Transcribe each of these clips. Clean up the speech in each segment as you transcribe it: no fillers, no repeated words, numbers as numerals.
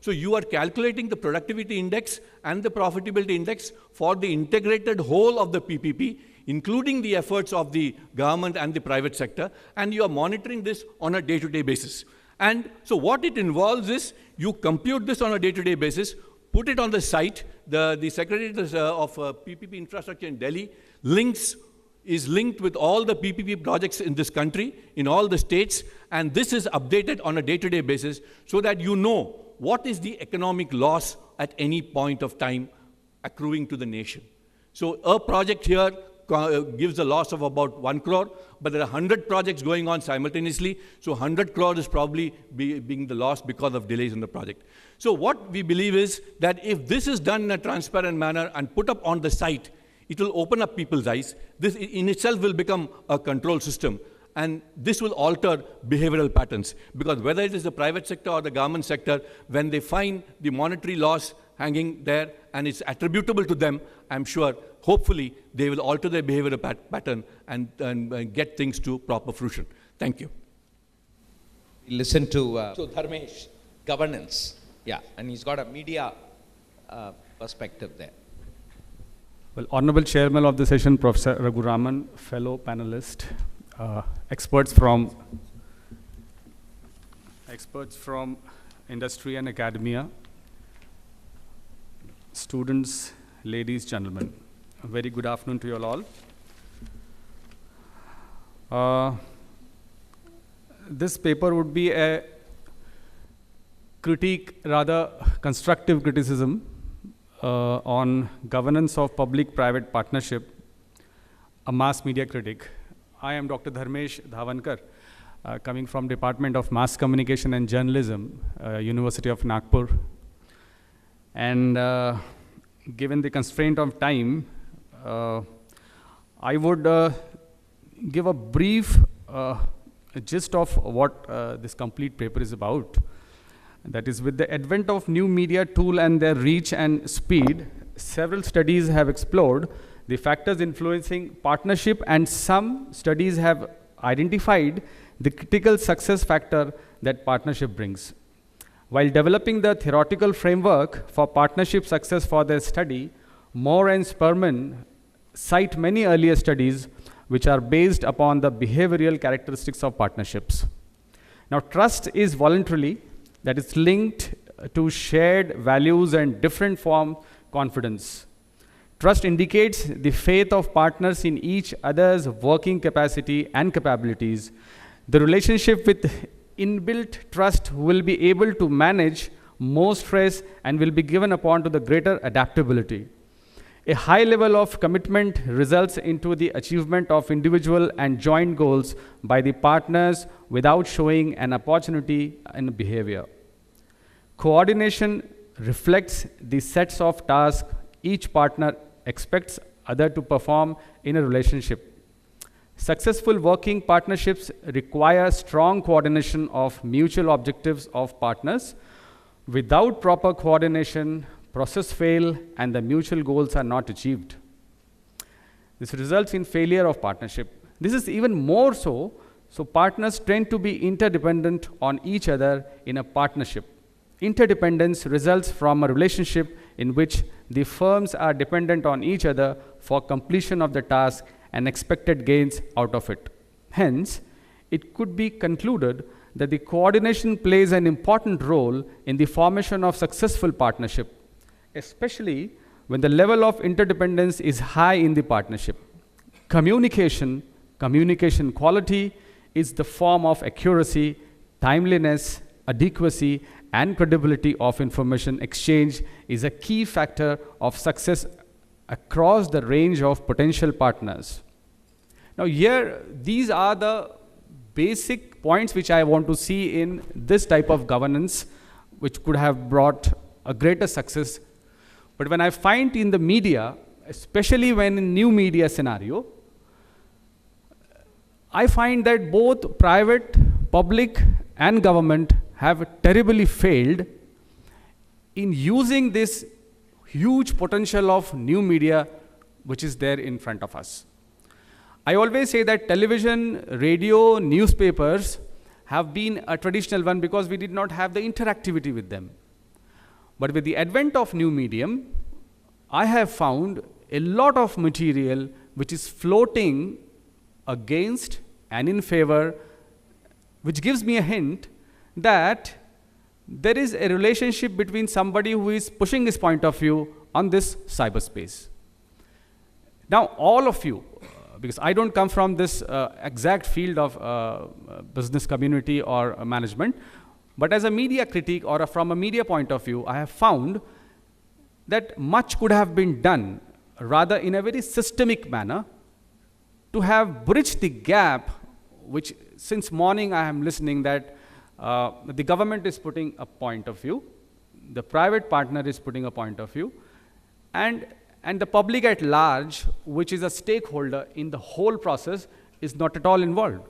So you are calculating the productivity index and the profitability index for the integrated whole of the PPP, including the efforts of the government and the private sector, and you are monitoring this on a day-to-day basis. And so what it involves is you compute this on a day-to-day basis, put it on the site. The Secretary of PPP Infrastructure in Delhi is linked with all the PPP projects in this country, in all the states, and this is updated on a day-to-day basis so that you know what is the economic loss at any point of time accruing to the nation. So a project here gives a loss of about 1 crore, but there are 100 projects going on simultaneously, so 100 crore is probably being the loss because of delays in the project. So what we believe is that if this is done in a transparent manner and put up on the site, it will open up people's eyes. This in itself will become a control system, and this will alter behavioral patterns, because whether it is the private sector or the government sector, when they find the monetary loss hanging there and it's attributable to them, I'm sure, hopefully, they will alter their behavioral pattern and get things to proper fruition. Thank you. Listen to Dharmesh, governance. Yeah, and he's got a media perspective there. Well, Honorable Chairman of the session, Professor Raghuraman, fellow panelists, experts from industry and academia, students, ladies, gentlemen, a very good afternoon to you all. This paper would be a critique, rather constructive criticism on governance of public-private partnership, a mass media critic. I am Dr. Dharmesh Dhavankar, coming from Department of Mass Communication and Journalism, University of Nagpur. And given the constraint of time, I would give a brief gist of what this complete paper is about. That is, with the advent of new media tool and their reach and speed, several studies have explored the factors influencing partnership, and some studies have identified the critical success factor that partnership brings. While developing the theoretical framework for partnership success for their study, Moore and Sperman cite many earlier studies which are based upon the behavioral characteristics of partnerships. Now, trust is voluntarily, that is linked to shared values and different form confidence. Trust indicates the faith of partners in each other's working capacity and capabilities. The relationship with inbuilt trust will be able to manage more stress and will be given upon to the greater adaptability. A high level of commitment results into the achievement of individual and joint goals by the partners without showing an opportunity in behavior. Coordination reflects the sets of tasks each partner expects other to perform in a relationship. Successful working partnerships require strong coordination of mutual objectives of partners. Without proper coordination, process fail and the mutual goals are not achieved. This results in failure of partnership. This is even more so partners tend to be interdependent on each other in a partnership. Interdependence results from a relationship in which the firms are dependent on each other for completion of the task and expected gains out of it. Hence, it could be concluded that the coordination plays an important role in the formation of successful partnership, especially when the level of interdependence is high in the partnership. Communication quality is the form of accuracy, timeliness, adequacy, and credibility of information exchange is a key factor of success across the range of potential partners. Now here, these are the basic points which I want to see in this type of governance, which could have brought a greater success. But when I find in the media, especially when in new media scenario, I find that both private, public, and government have terribly failed in using this huge potential of new media which is there in front of us. I always say that television, radio, newspapers have been a traditional one because we did not have the interactivity with them. But with the advent of new medium, I have found a lot of material which is floating against and in favor, which gives me a hint that there is a relationship between somebody who is pushing his point of view on this cyberspace. Now, all of you, because I don't come from this exact field of business community or management, but as a media critique or from a media point of view, I have found that much could have been done rather in a very systemic manner to have bridged the gap, which since morning I am listening that the government is putting a point of view, the private partner is putting a point of view, and the public at large, which is a stakeholder in the whole process, is not at all involved.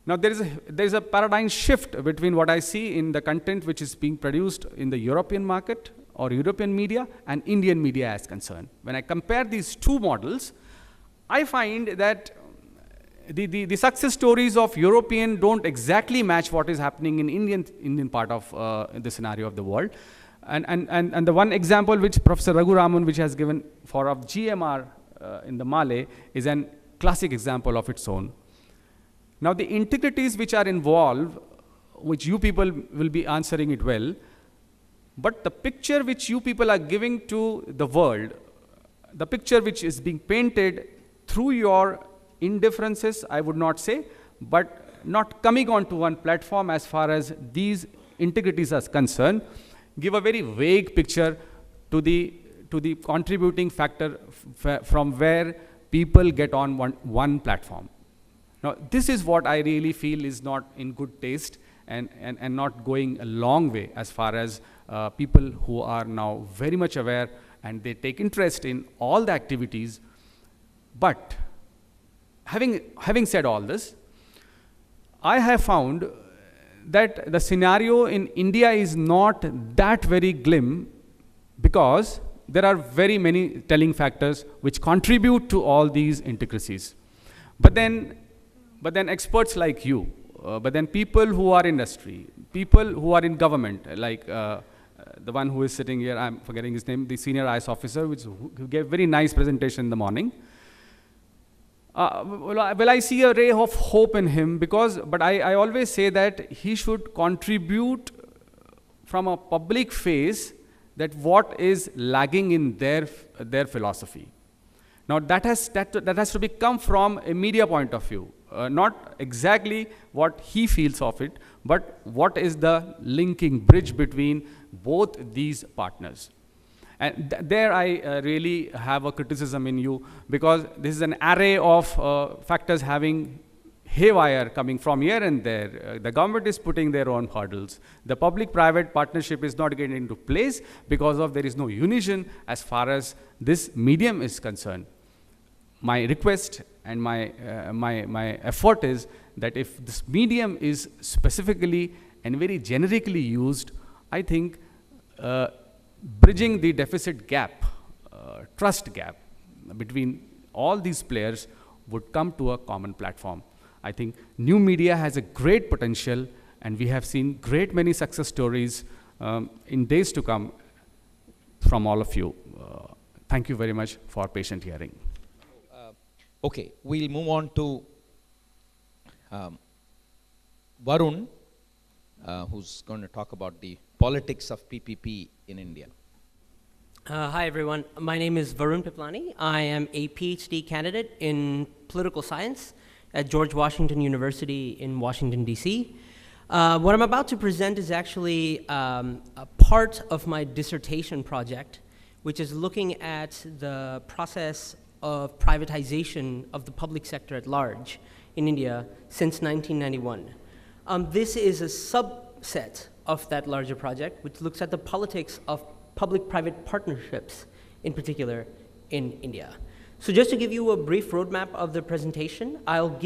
Now there is a paradigm shift between what I see in the content which is being produced in the European market or European media and Indian media as concerned. When I compare these two models, I find that the success stories of European don't exactly match what is happening in Indian part of the scenario of the world. And the one example which Professor Raghu Raman, which has given for of GMR in the Malay, is an classic example of its own. Now the integrities which are involved, which you people will be answering it well, but the picture which you people are giving to the world, the picture which is being painted through your indifferences, I would not say, but not coming onto one platform as far as these integrities are concerned, give a very vague picture to the contributing factor from where people get on one platform. Now, this is what I really feel is not in good taste and not going a long way as far as people who are now very much aware and they take interest in all the activities. But having said all this, I have found that the scenario in India is not that very glim because there are very many telling factors which contribute to all these intricacies. But then experts like you, but then people who are industry, people who are in government, like the one who is sitting here, I'm forgetting his name, the senior IS officer, who gave very nice presentation in the morning. Well, I see a ray of hope in him but I always say that he should contribute from a public face that what is lagging in their philosophy. Now that has to come from a media point of view, not exactly what he feels of it, but what is the linking bridge between both these partners. And there I really have a criticism in you because this is an array of factors having haywire coming from here and there. The government is putting their own hurdles. The public-private partnership is not getting into place because of there is no unison as far as this medium is concerned. My request and my effort is that if this medium is specifically and very generically used, I think bridging the deficit gap, trust gap between all these players would come to a common platform. I think new media has a great potential and we have seen great many success stories in days to come from all of you. Thank you very much for patient hearing. Okay, we'll move on to Varun, who's going to talk about the politics of PPP in India. Hi everyone, my name is Varun Piplani. I am a PhD candidate in political science at George Washington University in Washington, DC. What I'm about to present is actually a part of my dissertation project, which is looking at the process of privatization of the public sector at large in India since 1991. This is a subset of that larger project, which looks at the politics of public-private partnerships, in particular, in India. So just to give you a brief roadmap of the presentation, I'll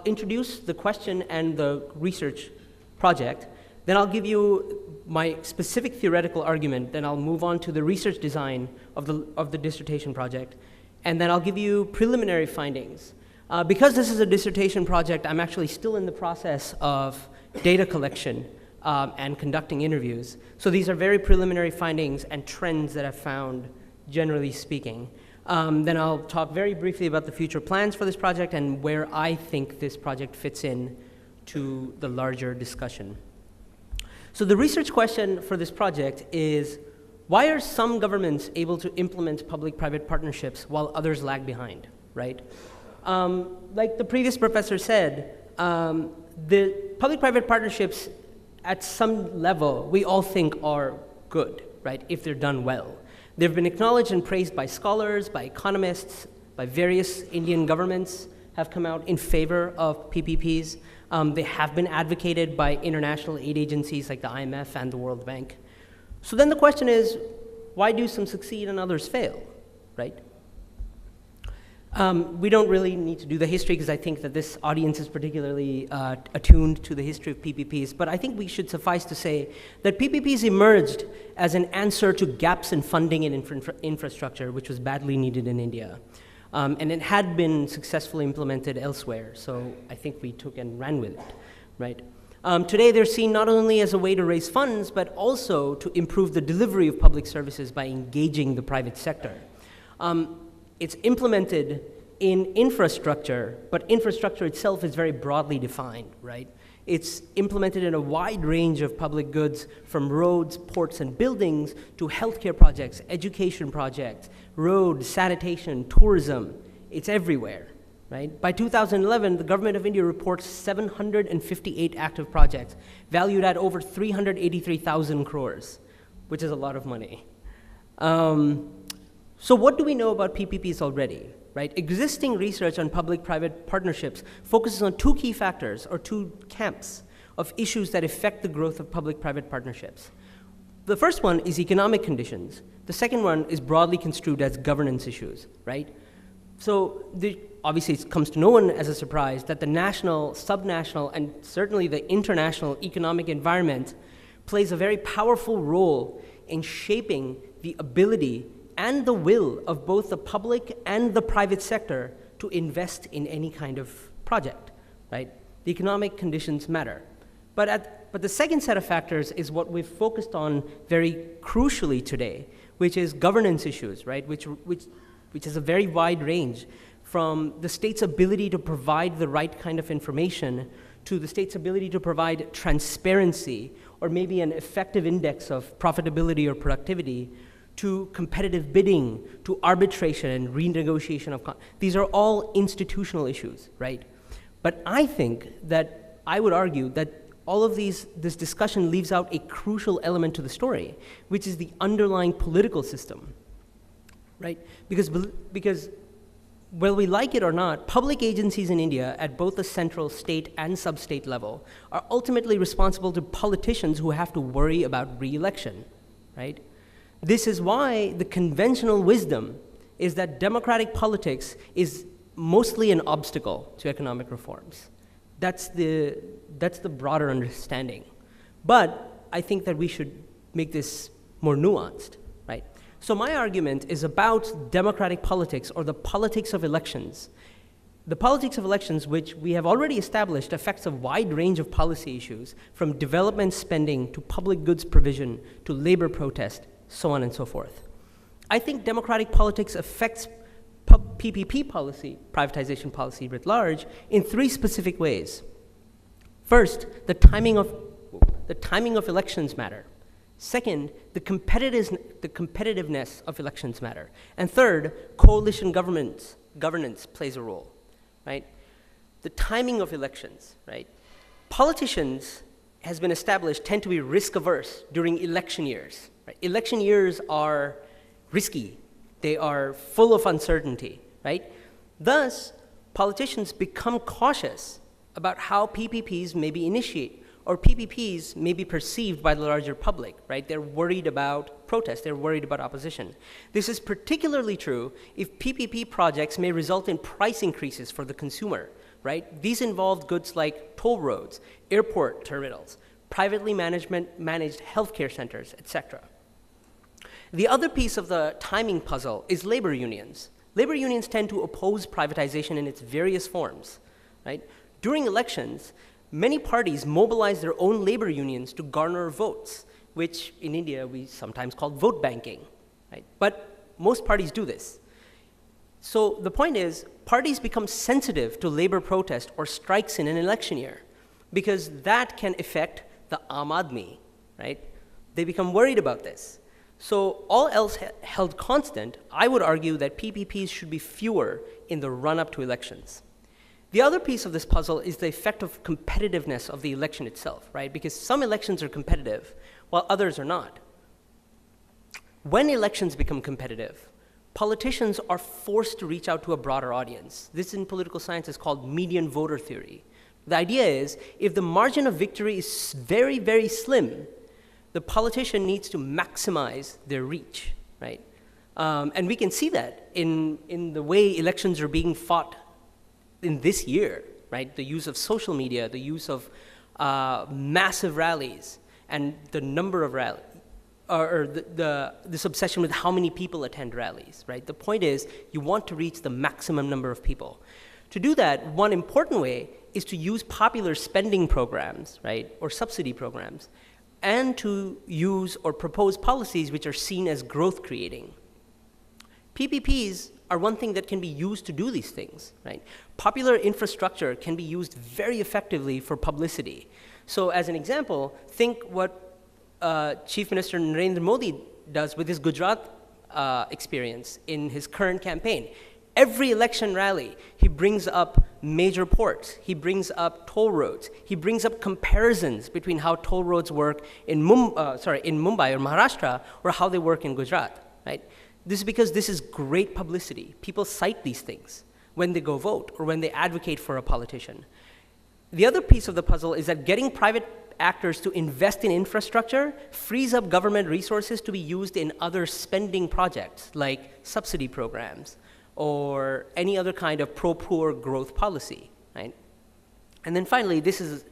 introduce the question and the research project, then I'll give you my specific theoretical argument, then I'll move on to the research design of the dissertation project, and then I'll give you preliminary findings. Because this is a dissertation project, I'm actually still in the process of data collection and conducting interviews. So these are very preliminary findings and trends that I've found, generally speaking. Then I'll talk very briefly about the future plans for this project and where I think this project fits in to the larger discussion. So the research question for this project is, why are some governments able to implement public-private partnerships while others lag behind, right? Like the previous professor said, the public-private partnerships at some level we all think are good, right, if they're done well. They've been acknowledged and praised by scholars, by economists, by various Indian governments have come out in favor of PPPs. They have been advocated by international aid agencies like the IMF and the World Bank. So then the question is, why do some succeed and others fail, right? We don't really need to do the history because I think that this audience is particularly attuned to the history of PPPs, but I think we should suffice to say that PPPs emerged as an answer to gaps in funding and infrastructure, which was badly needed in India. And it had been successfully implemented elsewhere, so I think we took and ran with it, right? Today, they're seen not only as a way to raise funds, but also to improve the delivery of public services by engaging the private sector. It's implemented in infrastructure, but infrastructure itself is very broadly defined, right? It's implemented in a wide range of public goods, from roads, ports, and buildings to healthcare projects, education projects, road, sanitation, tourism. It's everywhere. Right? By 2011, the Government of India reports 758 active projects, valued at over 383,000 crores, which is a lot of money. So what do we know about PPPs already? Right? Existing research on public-private partnerships focuses on two key factors, or two camps, of issues that affect the growth of public-private partnerships. The first one is economic conditions. The second one is broadly construed as governance issues, right? So obviously it comes to no one as a surprise that the national, subnational, and certainly the international economic environment plays a very powerful role in shaping the ability and the will of both the public and the private sector to invest in any kind of project, right? The economic conditions matter. But the second set of factors is what we've focused on very crucially today, which is governance issues, right? Which is a very wide range, from the state's ability to provide the right kind of information to the state's ability to provide transparency or maybe an effective index of profitability or productivity, to competitive bidding, to arbitration and renegotiation of these are all institutional issues, right? But I think that I would argue that all of this discussion leaves out a crucial element to the story, which is the underlying political system, right? Because whether we like it or not, public agencies in India at both the central, state, and sub-state level are ultimately responsible to politicians who have to worry about re-election, right? This is why the conventional wisdom is that democratic politics is mostly an obstacle to economic reforms. That's the broader understanding. But I think that we should make this more nuanced, right? So my argument is about democratic politics, or the politics of elections. The politics of elections, which we have already established, affects a wide range of policy issues, from development spending to public goods provision to labor protest, so on and so forth. I think democratic politics affects PPP policy, privatization policy writ large, in three specific ways. First, the timing of elections matter. Second, the competitiveness of elections matter. And third, coalition governance plays a role, right? The timing of elections, right? Politicians, has been established, tend to be risk-averse during election years, right? Election years are risky. They are full of uncertainty, right? Thus, politicians become cautious about how PPPs may be initiated, or PPPs may be perceived by the larger public, right? They're worried about protest, they're worried about opposition. This is particularly true if PPP projects may result in price increases for the consumer, right? These involve goods like toll roads, airport terminals, privately managed healthcare centers, etc. The other piece of the timing puzzle is labor unions. Labor unions tend to oppose privatization in its various forms, right? During elections, many parties mobilize their own labor unions to garner votes, which in India we sometimes call vote banking, right? But most parties do this. So the point is, parties become sensitive to labor protest or strikes in an election year because that can affect the Aam Aadmi, right? They become worried about this. So all else held constant, I would argue that PPPs should be fewer in the run-up to elections. The other piece of this puzzle is the effect of competitiveness of the election itself, right? Because some elections are competitive while others are not. When elections become competitive, politicians are forced to reach out to a broader audience. This in political science is called median voter theory. The idea is, if the margin of victory is very, very slim, the politician needs to maximize their reach, right? And we can see that in the way elections are being fought in this year, right? The use of social media, the use of massive rallies, and the number of rallies, or this obsession with how many people attend rallies, right? The point is, you want to reach the maximum number of people. To do that, one important way is to use popular spending programs, right, or subsidy programs, and to use or propose policies which are seen as growth creating. PPPs are one thing that can be used to do these things, right? Popular infrastructure can be used very effectively for publicity. So as an example, think what Chief Minister Narendra Modi does with his Gujarat experience in his current campaign. Every election rally, he brings up major ports, he brings up toll roads, he brings up comparisons between how toll roads work in Mumbai or Maharashtra or how they work in Gujarat, right? This is because this is great publicity. People cite these things when they go vote or when they advocate for a politician. The other piece of the puzzle is that getting private actors to invest in infrastructure frees up government resources to be used in other spending projects like subsidy programs or any other kind of pro-poor growth policy, right? And then finally, this is,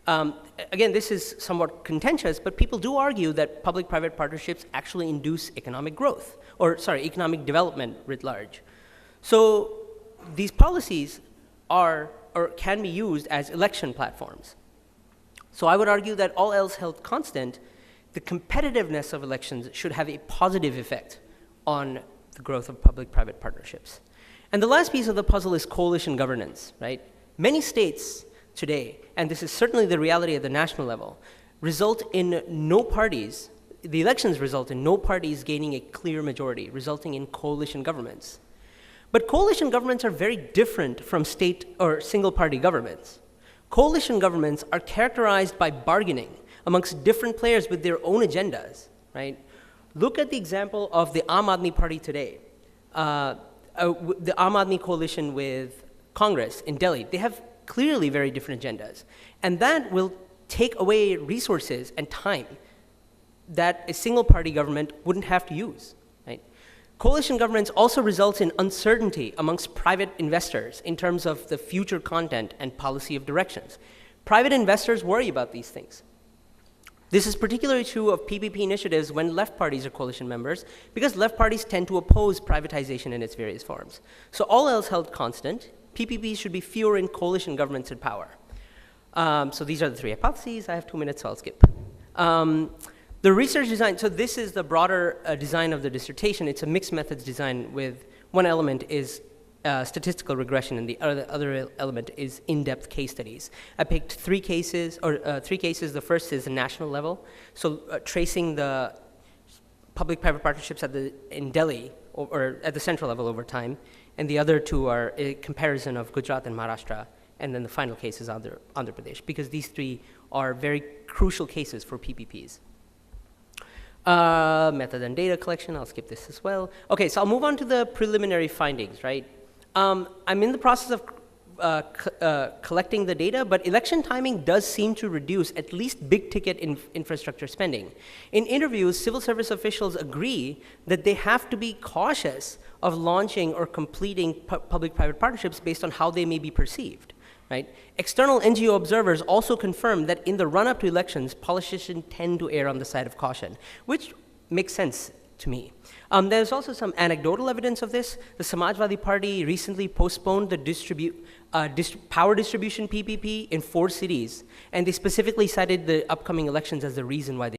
again, this is somewhat contentious, but people do argue that public-private partnerships actually induce economic growth, economic development writ large. So these policies are, or can be used as election platforms. So I would argue that all else held constant, the competitiveness of elections should have a positive effect on the growth of public-private partnerships. And the last piece of the puzzle is coalition governance, right? Many states today, and this is certainly the reality at the national level, result in no parties, the elections result in no parties gaining a clear majority, resulting in coalition governments. But coalition governments are very different from state or single-party governments. Coalition governments are characterized by bargaining amongst different players with their own agendas, right? Look at the example of the Aam Aadmi Party today, the Aam Aadmi coalition with Congress in Delhi. They have clearly very different agendas, and that will take away resources and time that a single-party government wouldn't have to use, right? Coalition governments also results in uncertainty amongst private investors in terms of the future content and policy of directions. Private investors worry about these things. This is particularly true of PPP initiatives when left parties are coalition members, because left parties tend to oppose privatization in its various forms. So all else held constant, PPPs should be fewer in coalition governments in power. So these are the three hypotheses. I have 2 minutes, so I'll skip. The research design, so this is the broader design of the dissertation. It's a mixed methods design with one element is statistical regression and the other element is in-depth case studies. I picked three cases. The first is the national level. So tracing the public-private partnerships in Delhi or at the central level over time. And the other two are a comparison of Gujarat and Maharashtra. And then the final case is Andhra Pradesh, because these three are very crucial cases for PPPs. Method and data collection, I'll skip this as well. Okay, so I'll move on to the preliminary findings, right? I'm in the process of collecting the data, but election timing does seem to reduce at least big ticket infrastructure spending. In interviews, civil service officials agree that they have to be cautious of launching or completing public-private partnerships based on how they may be perceived. Right? External NGO observers also confirm that in the run-up to elections, politicians tend to err on the side of caution, which makes sense to me. There's also some anecdotal evidence of this. The Samajwadi Party recently postponed the power distribution PPP in 4 cities, and they specifically cited the upcoming elections as the reason why they